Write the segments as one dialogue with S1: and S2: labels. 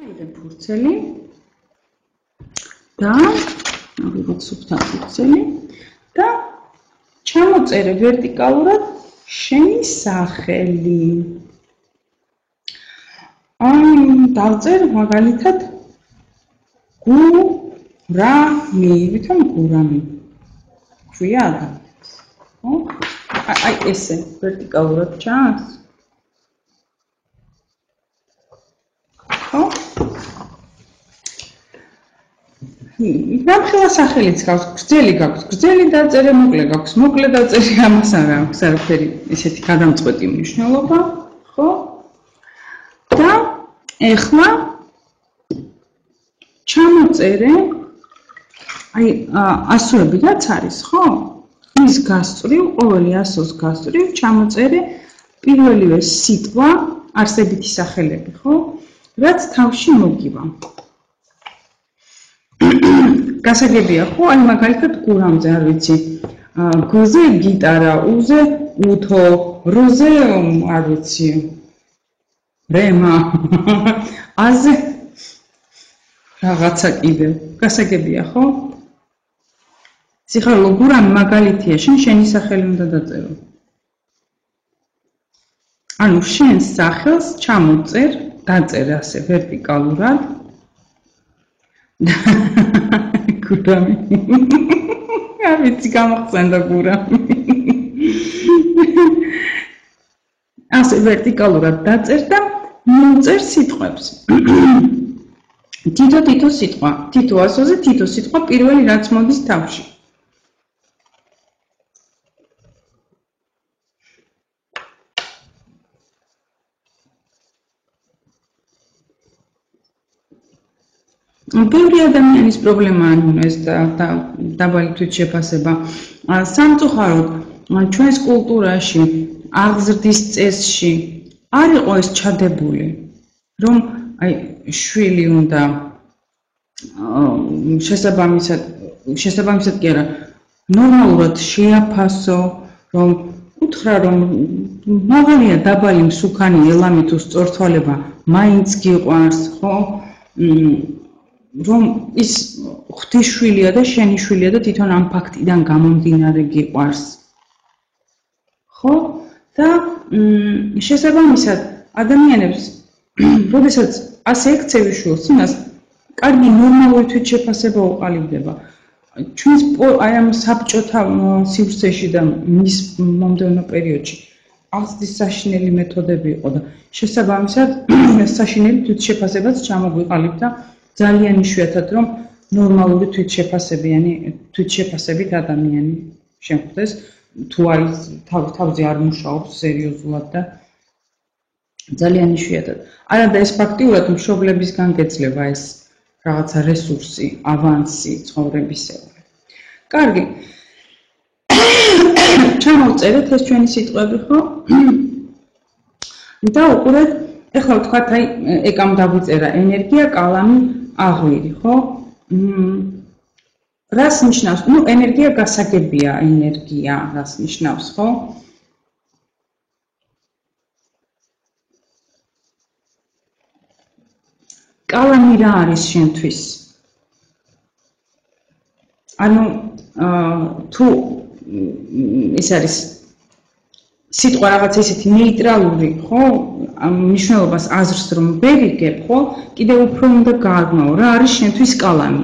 S1: აიღე ფურცელი და ავიღოთ სუფთა ფურცელი და ჩამოწერე ვერტიკალურად შენი სახელი. დავწერ მაგალითად გურამი, ვითომ გურამი. ქვია და. ხო? აი ესე ვერტიკალურად ჩანს. ხო? დამხელა სახელიც გაქვს, გრძელი გაქვს, გრძელი დაწერე, მოკლე გაქვს, მოკლე დაწერე, ამას არ აქვს არაფერი ესეთი გადამწყვეტი მნიშვნელობა, ხო? და ეხლა ჩამოწერე აი ასოები რაც არის, ხო? ის გასწვრივ, ყოველი ასოს გასწვრივ ჩამოწერე პირველივე სიტყვა, არსებითი სახელები, ხო? რაც თავში მოგივა. გასაგებია ხო? აი მაგალითად გურამზე არ ვიცი. გ-ზე გიტარა, უ-ზე უთო, რ-ზე არ ვიცი. რემა. ა-ზე რაღაცა კიდე. გასაგებია ხო? სიხარულო გურამი მაგალითია, შენი სახელი უნდა დაწერო. ანუ შენ სახელს ჩამოწერ, დაწერ ასე ვერტიკალურად. გურამი. არ ვიცი გამახსენდა გურამი. ასე ვერტიკალურად დაწერ და მოწერ სიტყვებს. თითო სიტყვა, თითო ასოზე თითო სიტყვა პირველი რაც მოდის თავში. ბევრი ადამიანის პრობლემაა ეს დაბალი თვითშეფასება. სამწუხაროდ ჩვენს კულტურაში, აღზრდის წესში არ იყო ეს ჩადებული, რომ აი შვილი უნდა შესაბამისად კი არა, ნორმალურად შეაფასო, რომ უთხრა რომ მაღალია დაბალი მსუქანი ელამი თუ სწორთვალება მაინც გიყვარს, ხო? რომ ის ღვთისშვილია და შენი შვილია და თვითონ ამ ფაქტიდან გამომდინარე გიყვარს. ხო? და შესაბამისად ადამიანებს, როდესაც ასე ექცევი შვილს, იმას კარგი ნორმალური თვითშეფასება უყალიბდება. ჩვენს აი ამ საბჭოთა სივრცეში და მის მომდევნო პერიოდში აღზრდის საშინელი მეთოდები იყო და შესაბამისად საშინელი თვითშეფასებაც ჩამოგვიყალიბდა. ძალიან იშვიათად რომ ნორმალური თვითშეფასებით ადამიანი შემხვდეს, თუ არის თავზე არ მუშაობს სერიოზულად და ძალიან იშვიათად. არა და ეს ფაქტიურად მშობლებისგან გეძლება ეს რაღაცა რესურსი, ავანსი ცხოვრებისეული. კარგი. ჩამოვწერეთ ეს ჩვენი სიტყვები, ხო? და უყურეთ, ეხლა ვთქვათ, აი ეკამ დაგვიწერა ენერგია, კალამი, აღვირი, ხო? რას ნიშნავს? ნუ ენერგია გასაგებია, ენერგია რას ნიშნავს, ხო? კალამი რა არის შენთვის? ანუ თუ ის არის სიტყვა რაღაც ისეთი ნეიტრალური, ხო? მნიშვნელობას აზრს რომ ვერ იგებ, ხო? კიდევ უფრო უნდა გააგმაო, რა არის შენთვის კალამი?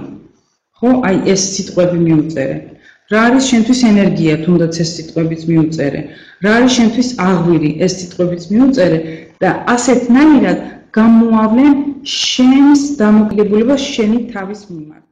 S1: ხო? აი ეს სიტყვები მიუწერე. რა არის შენთვის ენერგია, თუნდაც ეს სიტყვებიც მიუწერე. რა არის შენთვის აღვირი, ეს სიტყვებიც მიუწერე და ასეთნაირად გამოავლენ შენს დამოკიდებულებას შენი თავის მიმართ.